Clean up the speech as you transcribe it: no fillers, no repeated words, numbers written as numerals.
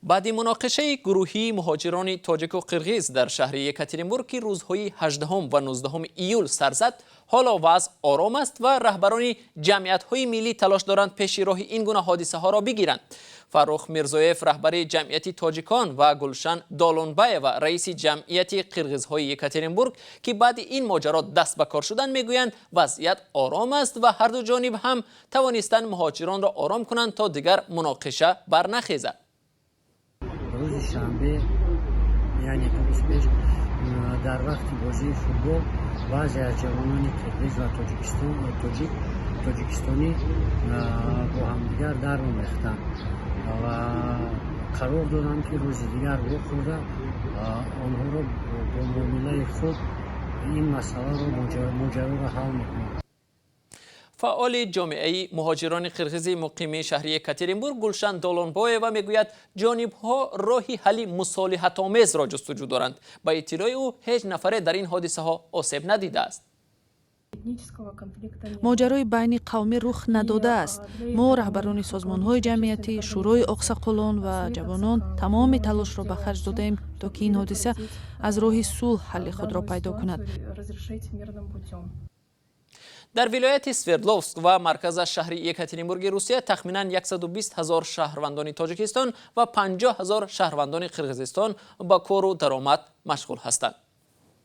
баъди муноқишаи гурӯҳии муҳоҷирони тоҷику қирғиз дар шаҳри Екатеринбург ки рӯзҳои 18 ва 19 июл сар зад, ҳоло вазъ ором аст ва раҳбарони ҷамъиятҳои миллӣ талош доранд пеши роҳи ин гуна ҳодисаҳоро бигиранд. Фаррух Мирзоев, раҳбари ҷамъияти тоҷикон ва Гулшан Долонбаева, раиси ҷамъияти қирғизҳои Екатеринбург ки баъди ин моҷаро даст ба кор шуданд, мегӯянд вазъият ором аст ва ҳарду ҷониб ҳам тавонистанд муҳоҷиронро ором кунанд то дигар муноқиша барнахезад. روز شنبه یعنی روز پیش در وقت بازی فوتبال بعضی از جوانان قرغیز و تاجیکستانی با همدیگر در ریختند و قرار دادند که روز دیگر بخورده آنها را با معامله خوب این مسئله رو ماجرا را حل میکنند. فعال جامعه مهاجران قرغیز مقیم شهر یکاترینبورگ گلشن دولانبایوا میگوید جانب‌ها راهی حل مصالحت‌آمیز را جستجو دارند. با اطلاع او هیچ نفره در این حادثه ها آسیب ندیده است. моҷарои байни қавмӣ рух надода аст. мо раҳбарони созмонҳои ҷамъиятӣ, шӯрои оқсақолон ва ҷавонон тамоми талошро ба харҷ додаем то ки ин ҳодиса аз роҳи сулҳ ҳалли худро пайдо кунад. در ولایت سوردلوفسک و مرکز شهر یکاترینبورگ روسیه تخمیناً 120,000 شهروندان تاجیکستان و 50,000 شهروندان قرغیزستان با کار و درآمد مشغول هستند.